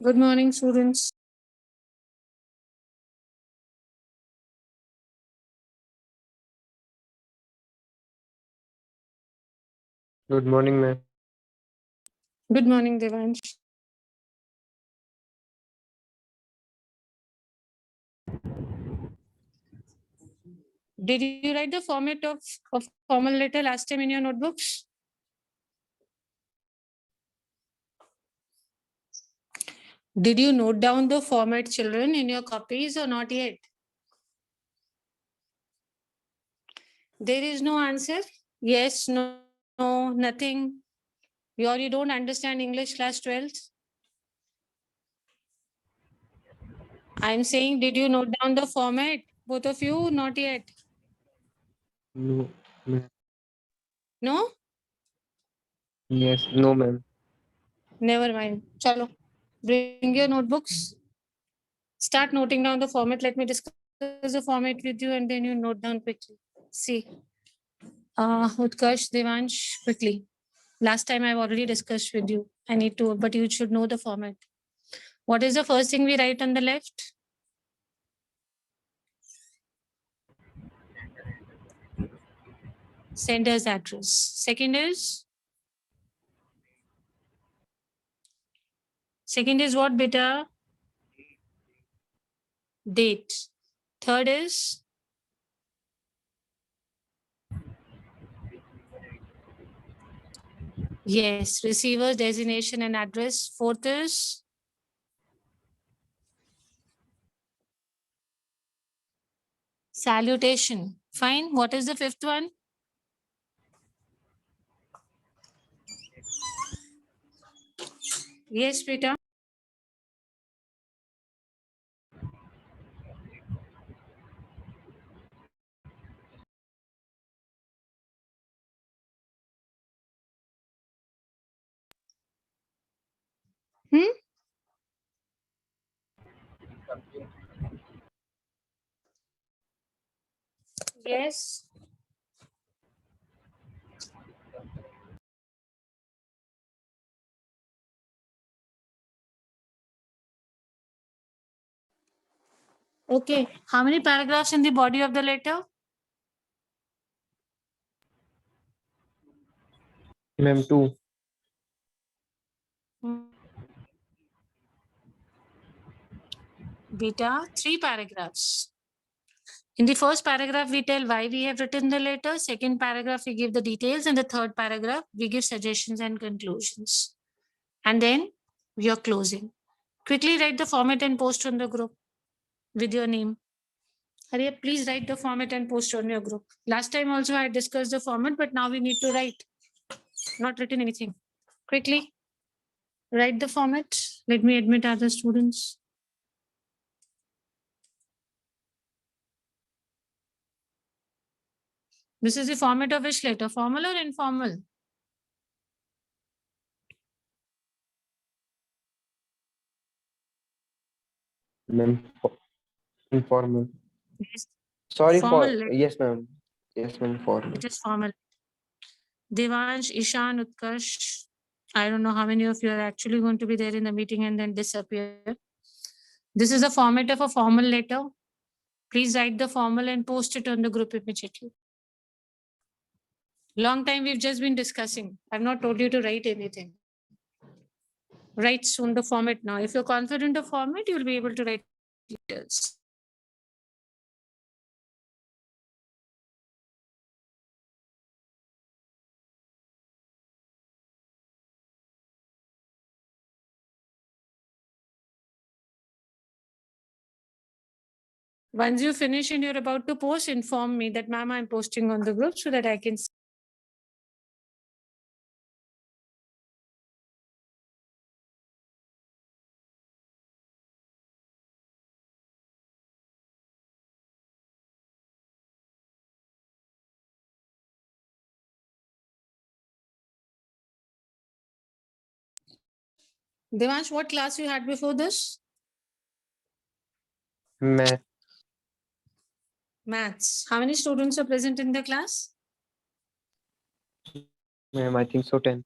Good morning, students. Good morning, ma'am. Good morning, Devansh. Did you write the format of formal letter last time in your notebooks? Did you note down the format, children, in your copies or not yet? There is no answer. Yes, no, no, nothing. You don't understand English class 12th? I'm saying, did you note down the format? Both of you, not yet. No, ma'am. No? Yes, no, ma'am. Never mind. Chalo. Bring your notebooks. Start noting down the format. Let me discuss the format with you and then you note down quickly. See. Utkarsh, Devansh, quickly. Last time I've already discussed with you. I need to, but you should know the format. What is the first thing we write on the left? Sender's address. Second is what, beta? Date. Third is yes, receiver's designation and address. Fourth is salutation. Fine. What is the fifth one? Yes, beta. Hmm? Yes. Okay. How many paragraphs in the body of the letter? Ma'am, 2. Beta, 3 paragraphs. In the first paragraph, we tell why we have written the letter. Second paragraph, we give the details. And the third paragraph, we give suggestions and conclusions. And then we are closing. Quickly write the format and post on the group with your name. Hurry up, please write the format and post on your group. Last time also I discussed the format, but now we need to write. Not written anything. Quickly write the format. Let me admit other students. This is the format of which letter? Formal or informal? Ma'am, informal. Yes. Sorry Formal for. letter. Yes, ma'am. Yes, ma'am, formal. It is formal. Devansh, Ishan, Utkarsh. I don't know how many of you are actually going to be there in the meeting and then disappear. This is the format of a formal letter. Please write the formal and post it on the group immediately. Long time we've just been discussing. I've not told you to write anything. Write soon the format now. If you're confident of format, you'll be able to write letters. Once you finish and you're about to post, inform me that, ma'am, I'm posting on the group so that I can see. Devansh, what class you had before this? Math. Maths. How many students are present in the class? Ma'am, I think so 10.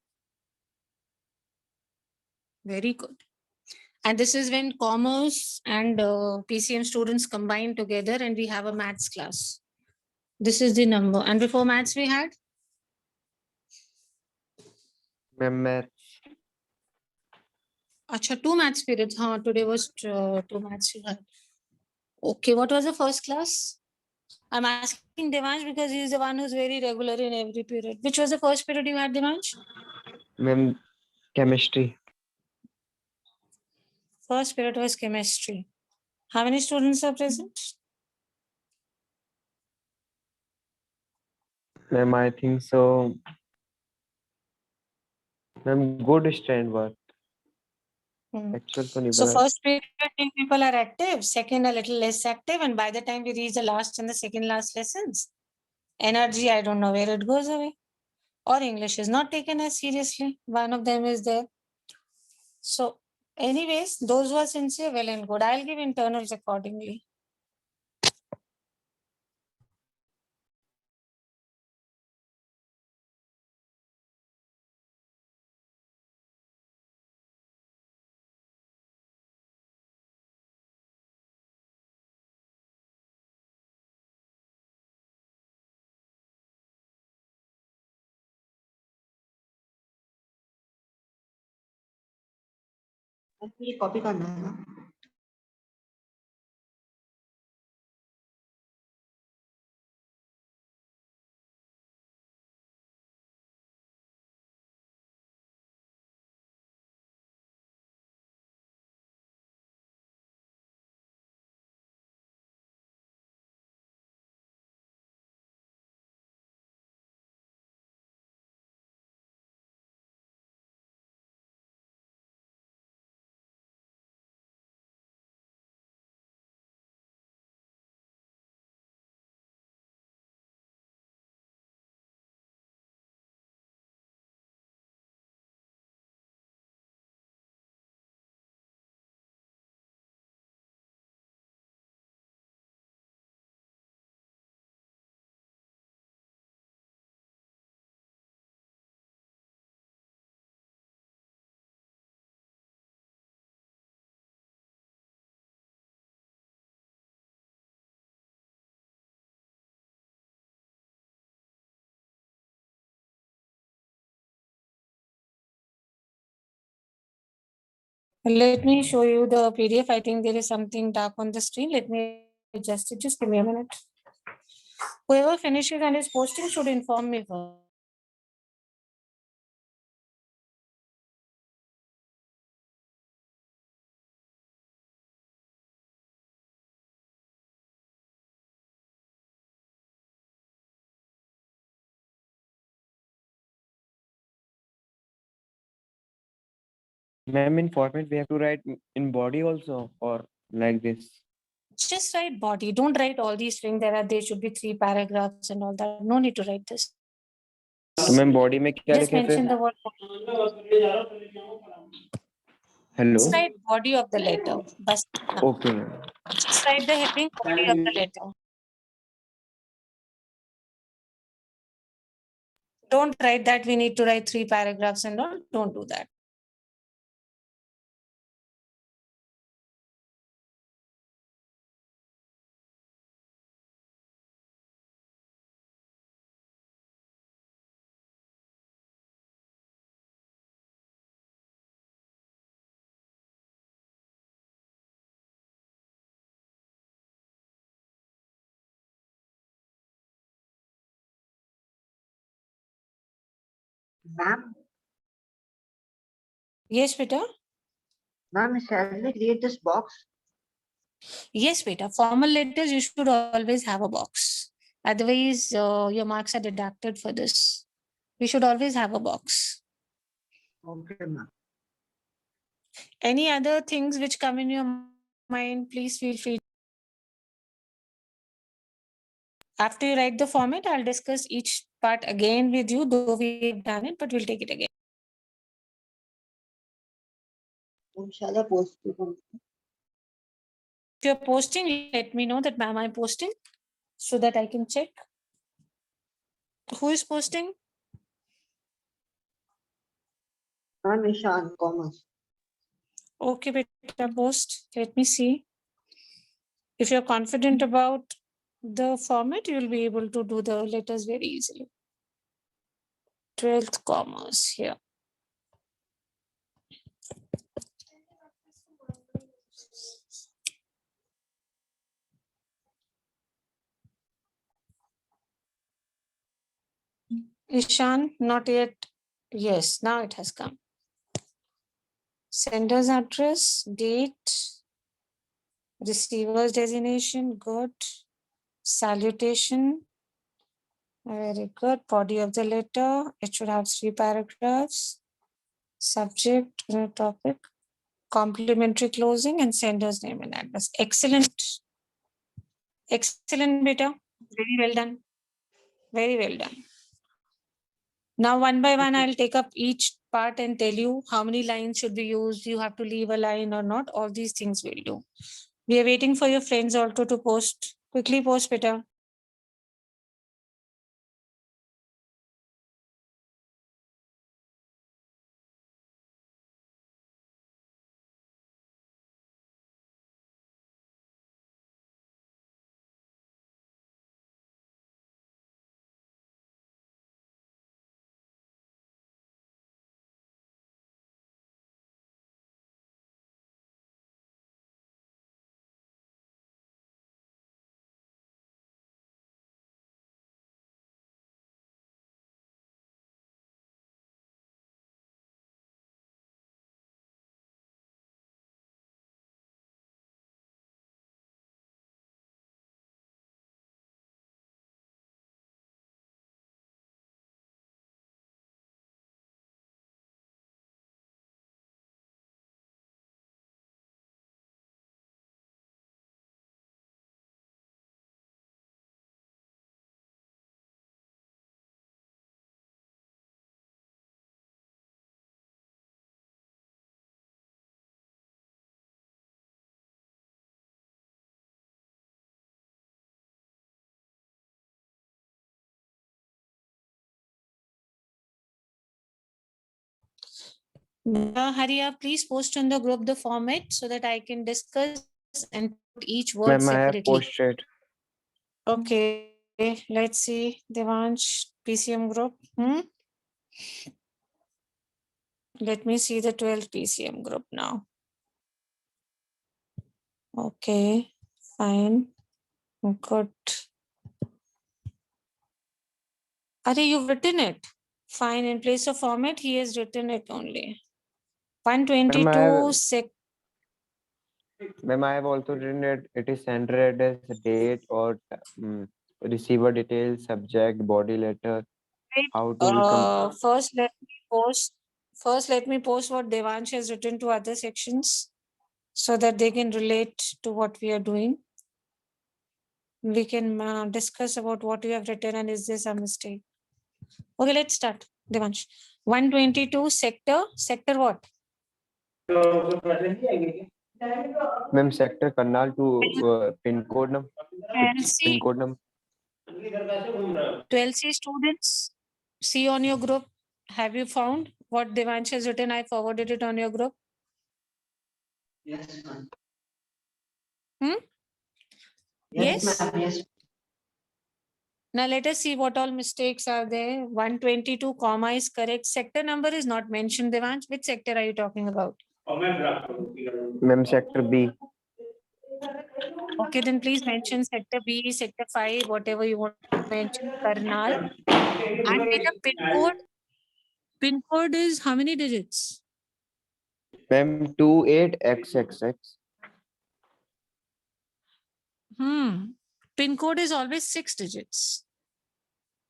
Very good. And this is when commerce and PCM students combine together and we have a maths class. This is the number. And before maths we had? Ma'am, math. Acha, 2 maths periods. Huh, today was 2 maths you had. Okay, what was the first class? I'm asking Devansh because he is the one who's very regular in every period. Which was the first period you had, Devansh? Ma'am, chemistry. First period was chemistry. How many students are present? Ma'am, I think so. Ma'am, good strand work. Hmm. Actual तो नहीं So पता. first period, two people are active, second a little less active, and by the time we reach the last and the second last lessons, energy, I don't know where it goes away. Or English is not taken as seriously. One of them is there. So, anyways, those who are sincere, well and good. I'll give internals accordingly. ये copy करना है ना Let me show you the PDF. I think there is something dark on the screen. Let me adjust it. Just give me a minute. Whoever finishes and is posting should inform me first. Ma'am, in format we have to write in body also or like this. Just write body. Don't write all these things. There should be 3 paragraphs and all that. No need to write this. तो ma'am body में क्या Just लिखें mention फिर? the word. Hello. Just write body of the letter. Bas. Okay, ma'am. Just write the heading body of the letter. Don't write that we need to write 3 paragraphs and all. Don't do that. Ma'am Yes, beta. Ma'am shall we create this box Yes, beta. Formal letters, you should always have a box. Otherwise, your marks are deducted for this. We should always have a box. okay ma'am Any other things which come in your mind, please feel free. After you write the format, I'll discuss each part again with you, though we've done it, but we'll take it again. Shall I post it on? If you're posting, let me know that ma'am I'm posting so that I can check. Who is posting? Ma'am, Ishan, commerce. Okay, beta post. Let me see. If you're confident about the format, you'll be able to do the letters very easily. 12th commerce here. Ishan, not yet. Yes, now it has come. Sender's address, date, receiver's designation, good. Salutation, very good. Body of the letter, it should have 3 paragraphs. Subject, topic, complimentary closing, and sender's name and address. Excellent. Excellent, beta. Very well done. Very well done. Now, one by one, I'll take up each part and tell you how many lines should be used. You have to leave a line or not. All these things we'll do. We are waiting for your friends also to post. Quickly post, Peter. Hurry up, please post on the group the format so that I can discuss and put each word Ma'am, I have separately. posted. Okay, let's see. Devansh, PCM group. Let me see the 12th PCM group now. Okay, fine. Good. Are you've written it? Fine. In place of format, he has written it only. 122 sec. Ma'am, I have also written it. It is sender address, date, or receiver details, subject, body letter. How to become? First, let me post. First, let me post what Devansh has written to other sections so that they can relate to what we are doing. We can discuss about what you have written and is this a mistake. Okay, let's start. Devansh. 122 sector. Sector what? Ma'am, sector Karnal to pin code number. 12C. 12C students. See on your group. Have you found what Devansh has written? I forwarded it on your group. Yes, ma'am. Yes. Ma'am. Yes. Now let us see what all mistakes are there. 122 comma is correct. Sector number is not mentioned, Devansh. Which sector are you talking about? Ma'am, sector B. Okay, then please mention sector B, sector 5, whatever you want to mention, Karnal. And the pin code. Pin code is how many digits? Ma'am, 28XXX. Pin code is always 6 digits.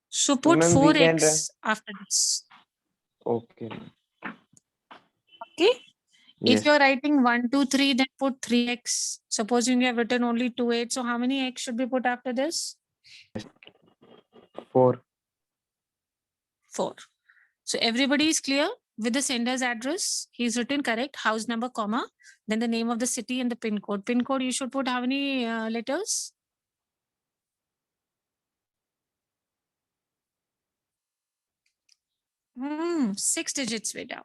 So put Ma'am, we can. 4x after this. Okay. Okay. Yes. If you're writing 1, 2, 3, then put 3x. Supposing you have written only 2, 8. So how many x should be put after this? 4. 4. So everybody is clear. with the sender's address. He's written correct, house number, comma, then the name of the city and the pin code. Pin code, you should put how many letters? Six digits, Veda.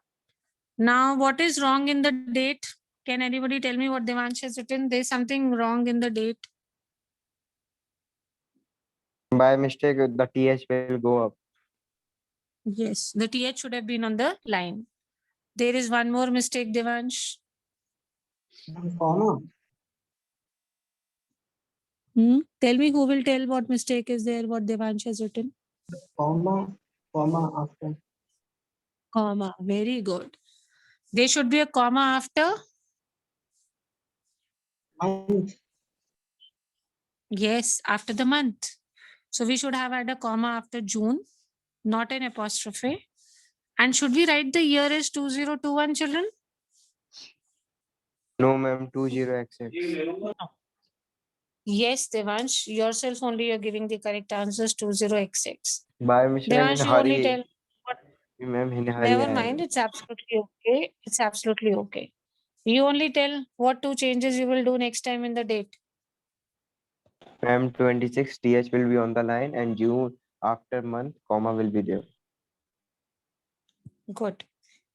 Now, what is wrong in the date? Can anybody tell me what Devansh has written? There's something wrong in the date. By mistake, the TH will go up. Yes, the TH should have been on the line. There is one more mistake, Devansh. Comma. Tell me who will tell what mistake is there, what Devansh has written. Comma. Comma after. Comma. Very good. There should be a comma after. Month. Yes, after the month. So we should have had a comma after June, not an apostrophe. And should we write the year as 2021, children? No, ma'am, 20XX. Yes, Devansh, yourself only you're giving the correct answers 20XX. By mistake, in Devansh, you only tell hurry. what. Ma'am, in hurry. Never mind, it's absolutely okay. It's absolutely okay. You only tell what two changes you will do next time in the date. Ma'am, 26 TH will be on the line and June after month, comma will be there. Good.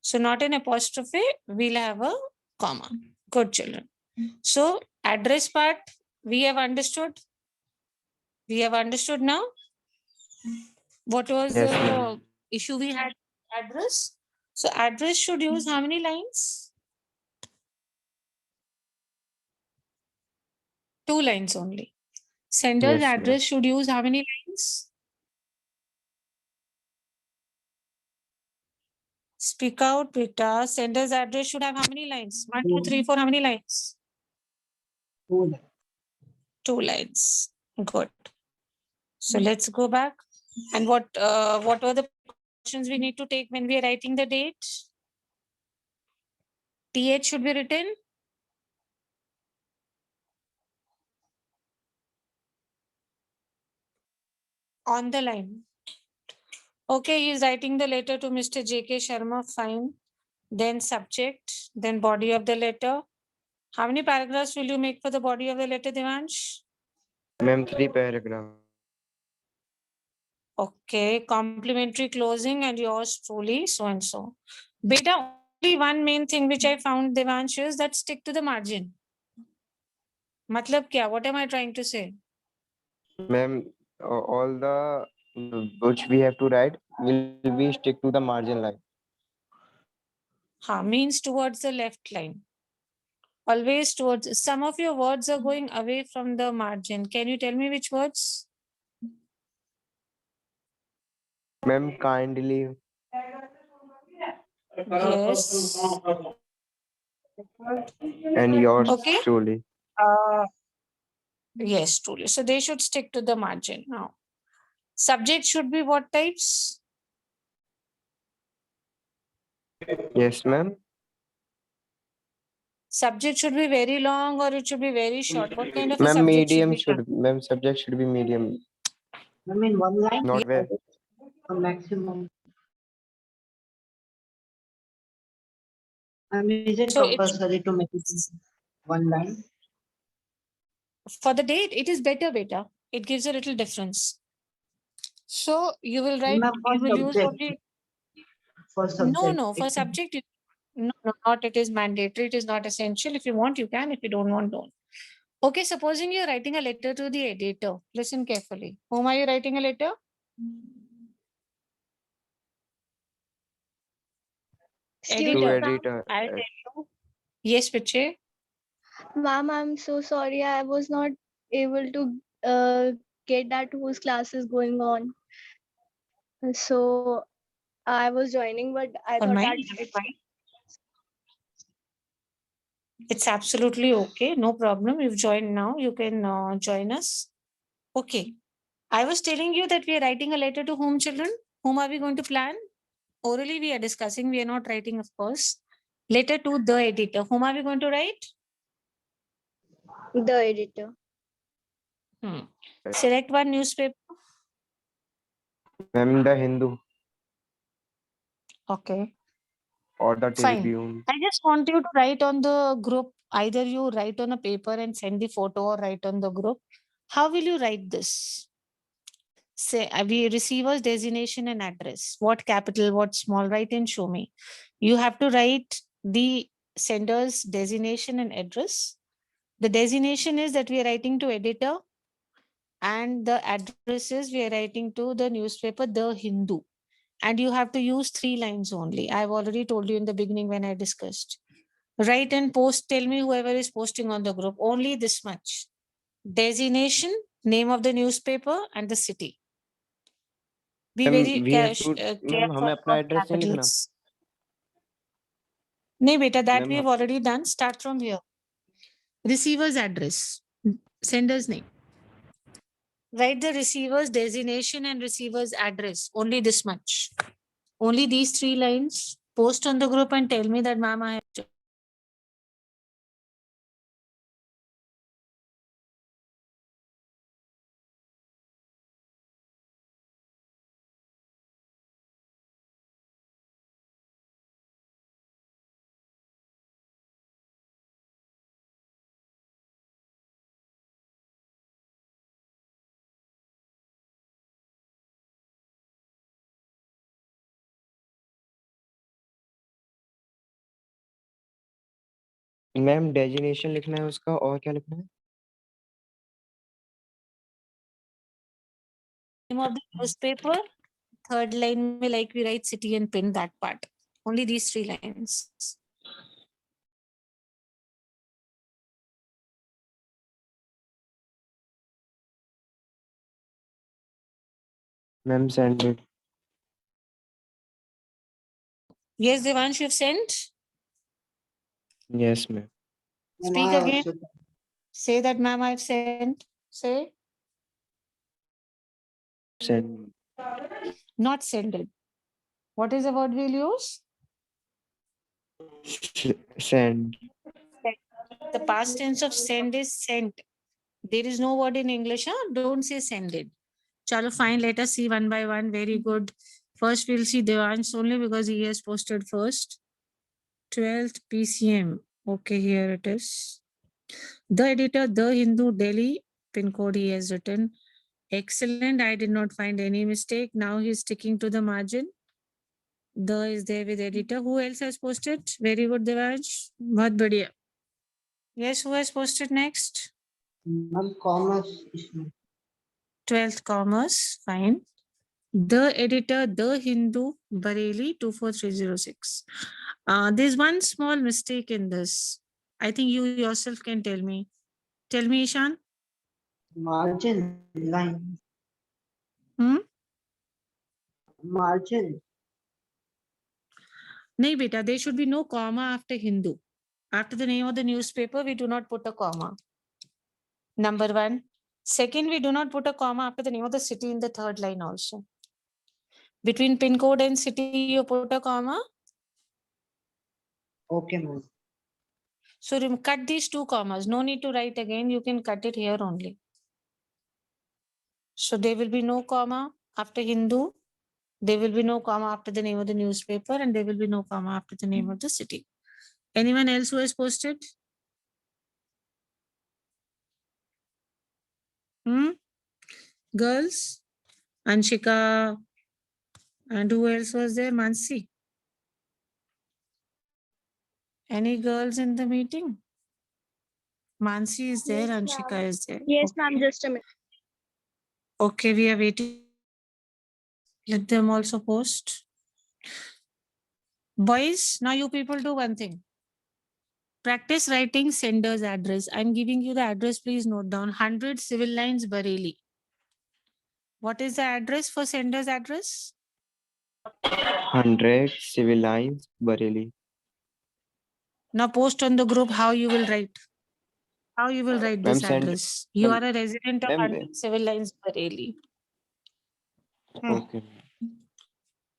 So not an apostrophe, we'll have a comma. Good, children. So address part, we have understood. We have understood now. What was Yes, the ma'am. issue we had? Address. So address should use how many lines? 2 lines only. Sender's Yes, ma'am. address should use how many lines? Speak out, beta. Sender's address should have how many lines? 1, 2, 3, 4. How many lines? 2. 2 lines. Good. So let's go back. And what were the precautions we need to take when we are writing the date? TH should be written. On the line. Okay, he is writing the letter to Mr. J.K. Sharma. Fine. Then subject, then body of the letter. How many paragraphs will you make for the body of the letter, Devansh? Ma'am, 3 paragraph. Okay, complimentary closing and yours truly, so and so. Beta, only one main thing which I found, Devansh, is that stick to the margin. Matlab kya? What am I trying to say? Ma'am, all the which we have to write will we stick to the margin line. Ha, means towards the left line. Always towards, some of your words are going away from the margin. Can you tell me which words? Ma'am, kindly. Yes. And yours Okay. truly. Yes, truly. So they should stick to the margin now. Subject should be what types? Yes, ma'am. Subject should be very long or it should be very short. What kind of a Ma'am, subject should medium be done? should, ma'am, subject should be medium. I mean, 1 line. Not where. A maximum. I mean, is it So it, compulsory to make it 1 line? for the date, it is better, beta. It gives a little difference. So you will write, Ma'am, for you will use subject. only, For subject. no, for subject, no, not it is mandatory. It is not essential. If you want, you can. If you don't want, don't. Okay, supposing you're writing a letter to the editor. Listen carefully. Whom are you writing a letter? To Editor. editor. I'll tell you. Yes, Piche. Ma'am, I'm so sorry. I was not able to get that whose class is going on. So I was joining, but I On thought mine, that you have it fine. It's absolutely okay. No problem. You've joined now. You can join us. Okay. I was telling you that we are writing a letter to whom, children? Whom are we going to plan? Orally, we are discussing. We are not writing, of course. Letter to the editor. Whom are we going to write? the editor. Select one newspaper. Ma'am, the Hindu. Okay. or the Fine. Tribune. I just want you to write on the group. Either you write on a paper and send the photo or write on the group. How will you write this? Say we receiver's designation and address. What capital, what small, write and show me. You have to write the sender's designation and address. The designation is that we are writing to editor, and the address is we are writing to the newspaper, The Hindu. And you have to use 3 lines only. I've already told you in the beginning when I discussed. Write and post, tell me whoever is posting on the group, only this much. Designation, name of the newspaper and the city. Be very We have to, ma'am careful हमें अपना about address नहीं लिखना. capitals. No, beta, that Ma'am, we have already done. Start from here. Receiver's address, sender's name. Write the receiver's designation and receiver's address. Only this much. Only these 3 lines. Post on the group and tell me that, ma'am, I have. Ma'am designation लिखना है उसका और क्या लिखना है? Name of the newspaper. Third line, like we write city and pin that part. Only these 3 lines. Ma'am send it. Yes, Devansh, you've sent. Yes, ma'am. Ma'am, Speak I again. also- Say that, ma'am, I've sent. Say. Send. Not sended. What is the word we'll use? Send. The past tense of send is sent. There is no word in English. Huh? Don't say sended. Chalo, fine. Let us see one by one. Very good. First, we'll see Devansh only because he has posted first. 12th PCM. Okay, here it is. The editor, The Hindu, Delhi. Pin code he has written. Excellent. I did not find any mistake. Now he's sticking to the margin. The is there with editor. Who else has posted? Very good, Devansh. Bahut badhiya. Yes, who has posted next? Ma'am, commerce issue. 12th commerce. Fine. The editor, The Hindu, Bareilly 24306. There's one small mistake in this. I think you yourself can tell me. Tell me, Ishan. Margin line. Hmm? Margin. No, beta, there should be no comma after Hindu. After the name of the newspaper, we do not put a comma. Number 1. Second, we do not put a comma after the name of the city in the third line also. Between pin code and city, you put a comma. Okay, ma'am. So cut these 2 commas. No need to write again. You can cut it here only. So there will be no comma after Hindu. There will be no comma after the name of the newspaper, and there will be no comma after the name of the city. Anyone else who has posted? Girls? Anshika. And who else was there? Mansi. Any girls in the meeting? Mansi is there, Yes, Anshika ma'am. is there. Yes, ma'am. Okay. Just a minute. Okay, we are waiting. Let them also post. Boys, now you people do one thing. Practice writing sender's address. I'm giving you the address. Please note down. 100 Civil Lines, Bareilly. What is the address for sender's address? 100 Civil Lines, Bareilly. Now post on the group how you will write. How you will write Ma'am, this send. address. You Ma'am, are a resident of ma'am, 100 Civil Lines, Bareilly. Okay.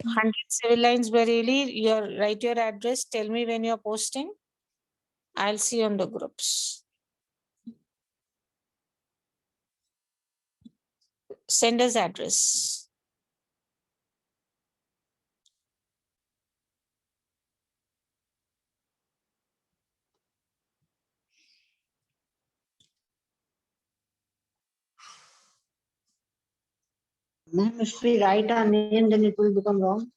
100 Civil Lines, Bareilly. Write your address. Tell me when you're posting. I'll see on the groups. Sender's address. Ma'am, if we write our name, then it will become wrong.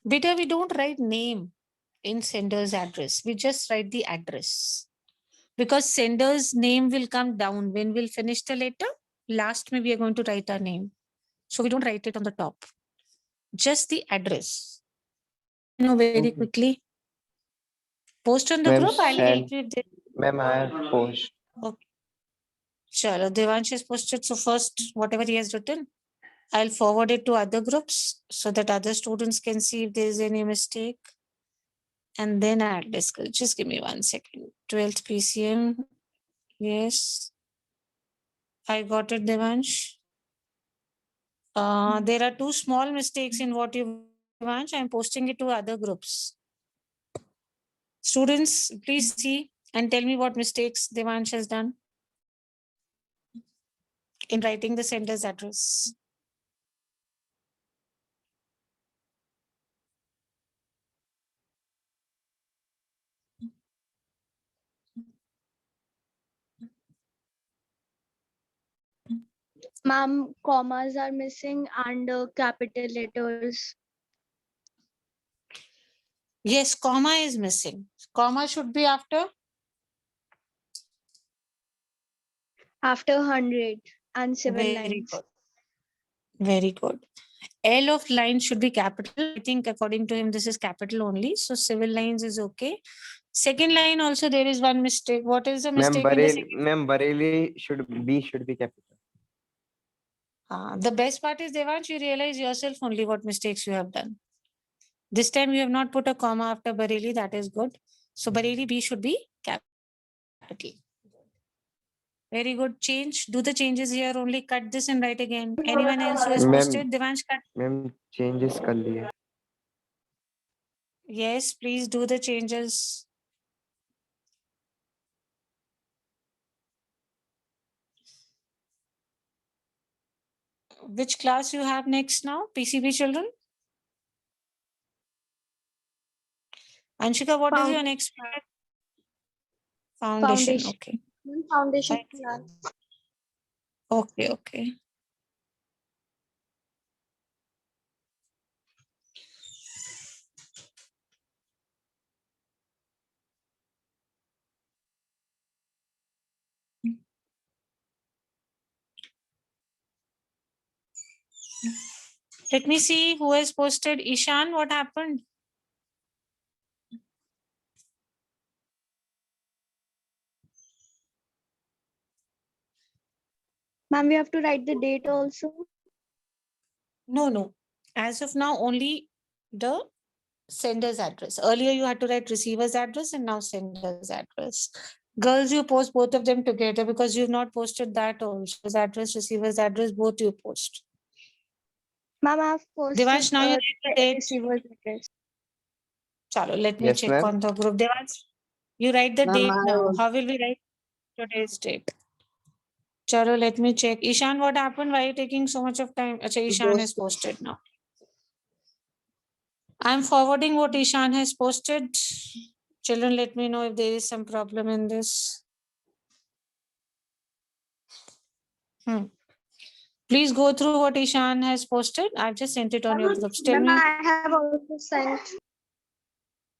Beta, we don't write name in sender's address. We just write the address. Because sender's name will come down when we'll finish the letter. Last, we are going to write our name. So we don't write it on the top. Just the address. You know, very Okay. quickly. Post on the Ma'am, group. I'll help send. you with this. Ma'am, I have post. Okay. Chalo, Devansh has posted. So first, whatever he has written, I'll forward it to other groups so that other students can see if there is any mistake. And then I'll discuss. Just give me 1 second. 12th PCM. Yes. I got it, Devansh. There are 2 small mistakes in what you Devansh. I'm posting it to other groups. Students, please see and tell me what mistakes Devansh has done in writing the sender's address. Ma'am, commas are missing and capital letters. Yes, comma is missing. Comma should be after. After 100 and 7 Very lines. good. Very good. L of line should be capital. I think according to him, this is capital only. So civil lines is okay. Second line also there is one mistake. What is the mistake in the second? Ma'am, Bareilly should be capital. The best part is Devansh, you realize yourself only what mistakes you have done. This time you have not put a comma after Bareilly. That is good. So Bareilly B should be capital. Very good. Change. Do the changes here. Only cut this and write again. Anyone else who has Ma'am. posted? Devansh, cut. Ma'am, changes कर लिए. Yes, please do the changes. Which class you have next now? PCB children? Anshika, what is your next class? Foundation. Foundation. Okay. Foundation Right. class. Okay, okay. Let me see who has posted. Ishan, what happened? Ma'am, we have to write the date also. No, no. As of now, only the sender's address. Earlier, you had to write receiver's address and now sender's address. Girls, you post both of them together because you've not posted that also. His address, receiver's address, both you post. Ma'am, I have posted Devansh, now you write the date. receiver's address. Chalo, let me Yes, check ma'am. on the group. Devansh, you write the Ma'am, date I now. will- How will we write today's date? Chalo, let me check. Ishan, what happened? Why are you taking so much of time? Acha, Ishan has posted now. I'm forwarding what Ishan has posted. Children, let me know if there is some problem in this. Please go through what Ishan has posted. I've just sent it on your groups. Tell Ma'am, me. I have also sent.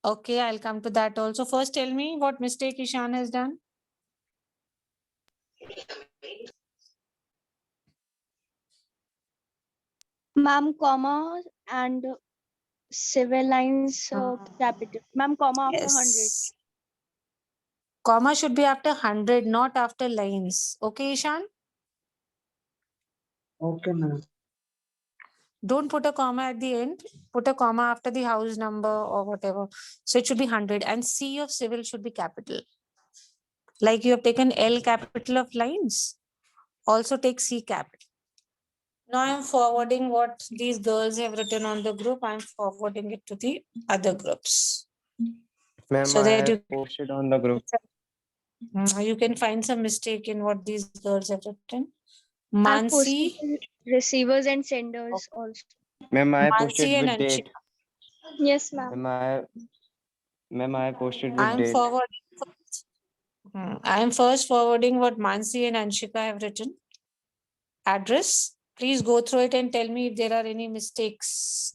Okay, I'll come to that also. First, tell me what mistake Ishan has done. Ma'am, comma and civil lines capital. Ma'am, comma after 100. Yes. Comma should be after 100, not after lines. Okay, Ishan? Okay, ma'am. Don't put a comma at the end. Put a comma after the house number or whatever. So it should be 100. And C of civil should be capital. Like you have taken L capital of lines. Also take C capital. Now I'm forwarding what these girls have written on the group. I'm forwarding it to the other groups. Ma'am, So I that have posted on the group. you can find some mistake in what these girls have written. I've posted Mansi, receivers and senders also. Ma'am, I Mansi posted and with date. Anshika. Yes, ma'am. Ma'am, I posted with I'm date. forwarding first. I'm first forwarding what Mansi and Anshika have written. address. Please go through it and tell me if there are any mistakes.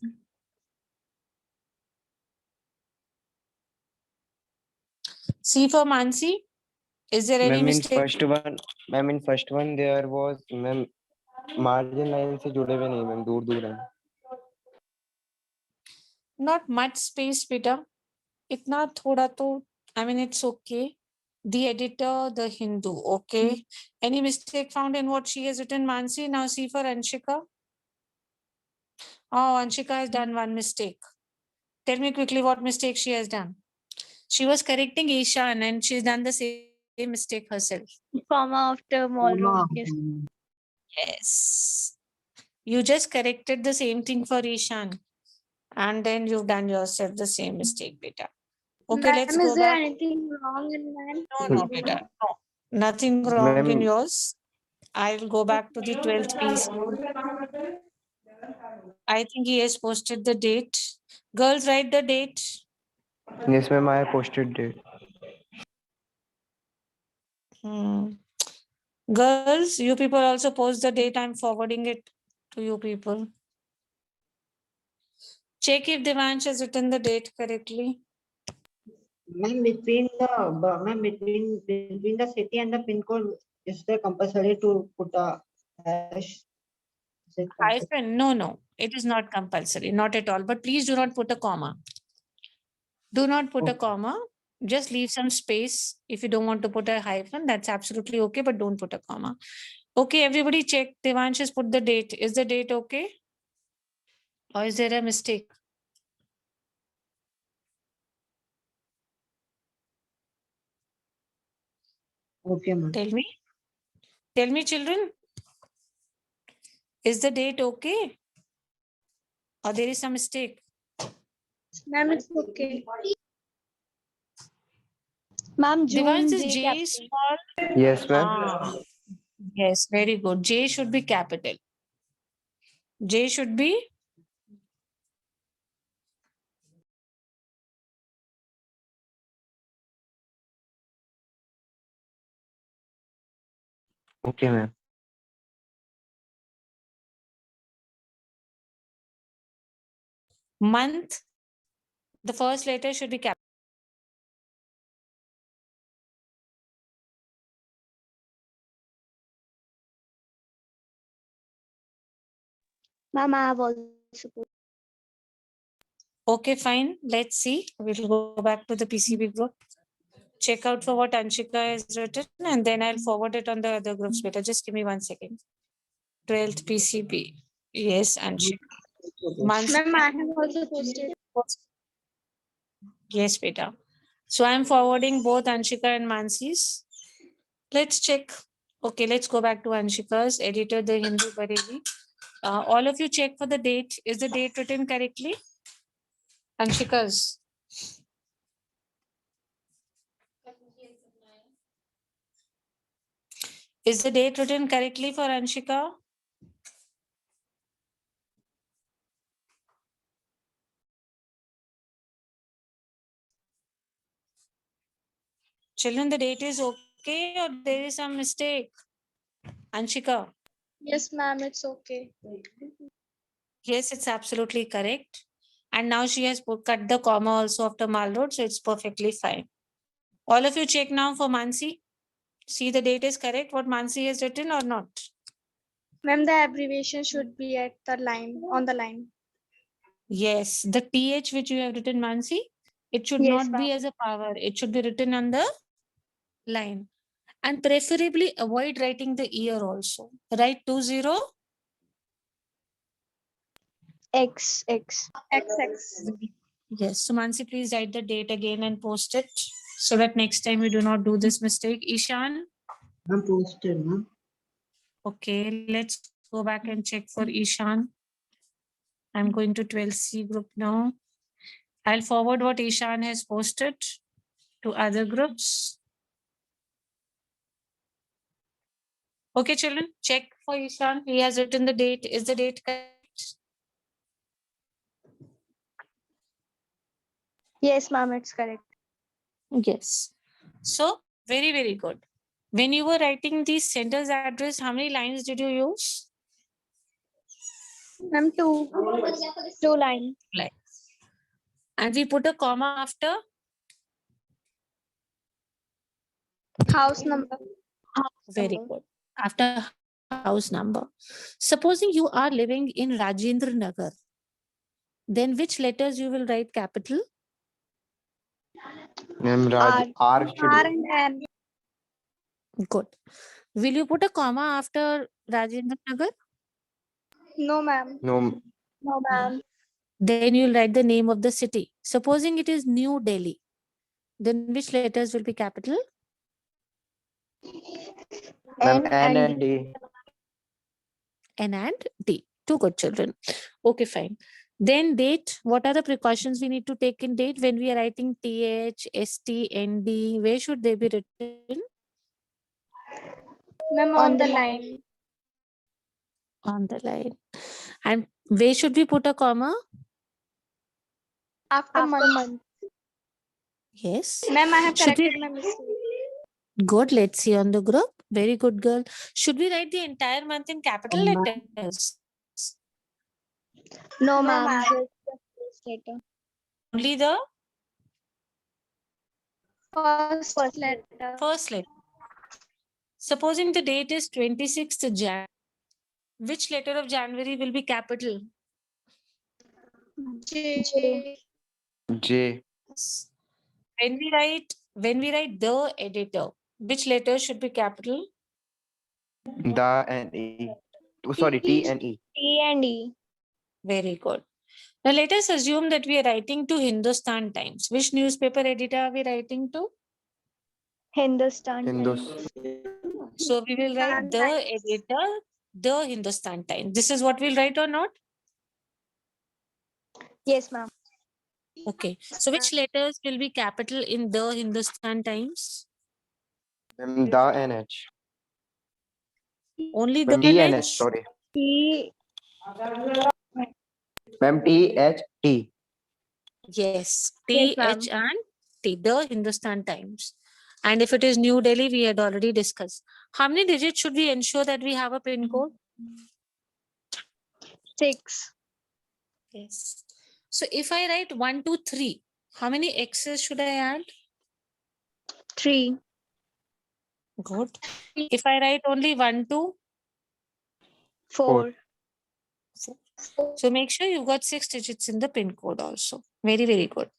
C for Mansi. Is there any Ma'am, in mistake? first one there was ma'am margin line से जुड़े हुए नहीं ma'am दूर हैं. Not much space, beta. Itna thoda to, I mean, it's okay. The editor, the Hindu, okay. Any mistake found in what she has written, Mansi? Now see for Anshika. Oh, Anshika has done one mistake. Tell me quickly what mistake she has done. She was correcting Ishan and she's done the same mistake herself. Comma after Malraux. Yes. Yes. You just corrected the same thing for Ishan. And then you've done yourself the same mistake, beta. Okay, let's Ma'am, go is there back. anything wrong in mine? No, beta. No. Nothing wrong in Ma'am, yours. I'll go back to the 12th piece. I think he has posted the date. Girls, write the date. yes ma'am, I have posted date. Girls, you people also post the date. I'm forwarding it to you people. Check if Devansh has written the date correctly. Ma'am, between the city and the pin code, is there compulsory to put a hash? Is it compulsory? Hyphen, no, it is not compulsory, not at all. But please do not put a comma. Do not put a Okay. comma. Just leave some space. If you don't want to put a hyphen, that's absolutely okay, but don't put a comma. Okay, everybody check. Devansh has put the date. Is the date okay? Or is there a mistake? Okay, ma'am. Tell me. Tell me, children. Is the date okay? Or there is some mistake? Ma'am, it's okay. Ma'am, Devansh, June this J J is capital. small. Yes ma'am. Ah, yes, very good. J should be capital. J should be Okay ma'am. month. The first letter should be capital. Ma'am, I have also put. Okay, fine. Let's see. We'll go back to the PCB group. Check out for what Anshika has written and then I'll forward it on the other groups better. Just give me 1 second. 12th PCB. Yes, Anshika. Mansi. Ma'am, I have also posted. Yes, beta. So I'm forwarding both Anshika and Mansi's. Let's check. Okay, let's go back to Anshika's editor, the Hindu Bareilly. All of you check for the date. Is the date written correctly? Anshika's. Is the date written correctly for Anshika? Children, the date is okay or there is some mistake? Anshika. Yes, ma'am, it's okay. Yes, it's absolutely correct. And now she has cut the comma also after Malraux, so it's perfectly fine. All of you check now for Mansi. See the date is correct, what Mansi has written or not? Ma'am, the abbreviation should be at the line, on the line. Yes, the TH which you have written, Mansi, it should Yes, not be as a power. It should be written on the line. And preferably avoid writing the year also. Write 20. X. Yes, so Mansi, please write the date again and post it so that next time we do not do this mistake. Ishan, I'm posted, ma'am. okay, let's go back and check for Ishan. I'm going to 12C group now. I'll forward what Ishan has posted to other groups. Okay, children, check for Ishan. He has written the date. Is the date correct? Yes, ma'am, it's correct. Yes. So, very, very good. When you were writing the sender's address, how many lines did you use? Ma'am, two lines. And we put a comma after? House number. Very good. After house number. Supposing you are living in Rajendra Nagar, then which letters you will write capital? Ma'am, R. R should R be. and M. Good. Will you put a comma after Rajendra Nagar? No, ma'am. No, No, ma'am. Then you'll write the name of the city. Supposing it is New Delhi, then which letters will be capital? ma'am, N N and and D. N and D. Two good children. Okay, fine. Then date. What are the precautions we need to take in date when we are writing TH, ST, ND? Where should they be written? Ma'am, on the line. On the line. And where should we put a comma? After month. Yes. Ma'am, I have Should we- corrected my mistake. Good. Let's see on the group. Very good, girl. Should we write the entire month in capital letters? No, ma'am. Just the first letter. Only the First letter. first letter. Supposing the date is 26th Jan, which letter of January will be capital? J. J. When we write the editor, which letter should be capital? The and E. Oh, sorry, T and E. T and E. Very good. Now let us assume that we are writing to Hindustan Times. Which newspaper editor are we writing to? Hindustan. Hindus. So we will write the editor, the Hindustan Times. This is what we'll write or not? Yes, ma'am. Okay. So which letters will be capital in the Hindustan Times? Ma'am, the and H. Only the Ma'am, T and H. H? Sorry. T. Ma'am, T H T. Yes. Yes, T, ma'am. H and T, the Hindustan Times. And if it is New Delhi, we had already discussed. How many digits should we ensure that we have a pin code? 6. Yes. So if I write 1, 2, 3, how many X's should I add? 3. Good. If I write only 1, 2, 4. so make sure you've got 6 digits in the pin code also. Very, very good.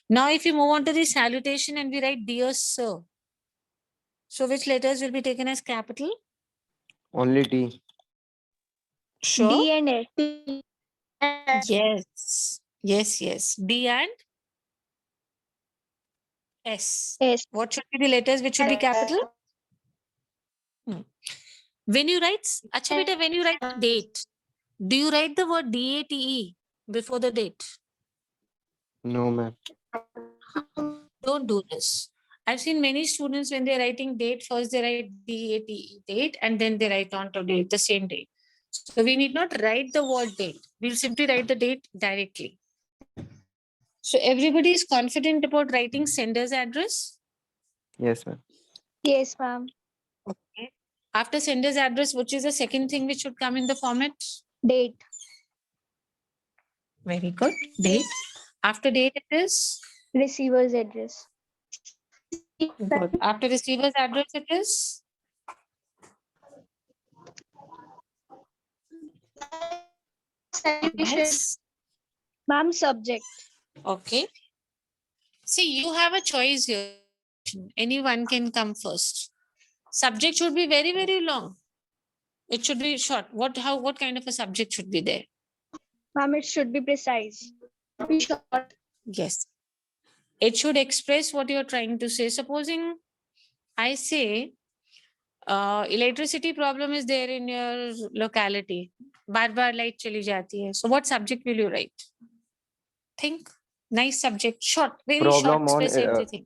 Now, if you move on to the salutation and we write Dear Sir, so which letters will be taken as capital? Only T. Sure. D and S. Yes. Yes, yes. D and S. S. What should be the letters which should be capital? When you write, Acha beta, when you write date, do you write the word DATE before the date? No, ma'am. Don't do this. I've seen many students when they're writing date, first they write DATE, date, and then they write on to date, the same date. So we need not write the word date. We'll simply write the date directly. So everybody is confident about writing sender's address. Yes, ma'am. Yes, ma'am. Okay. After sender's address, which is the second thing which should come in the format? Date. Very good. Date. After date, it is? Receiver's address. Good. After receiver's address, it is? Yes. Ma'am, subject. Okay. See, you have a choice here. Anyone can come first. Subject should be very, very long. It should be short. What kind of a subject should be there? Ma'am, it should be precise. Be short. Yes. It should express what you're trying to say. Supposing I say, electricity problem is there in your locality. Bar light chali jati hai. So what subject will you write? Think. Nice subject. Short. Very Problem short. on, Express everything.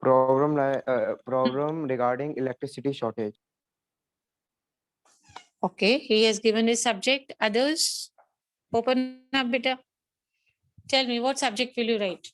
Problem regarding electricity shortage. Okay. He has given his subject. Others? Open up, beta. Tell me, what subject will you write?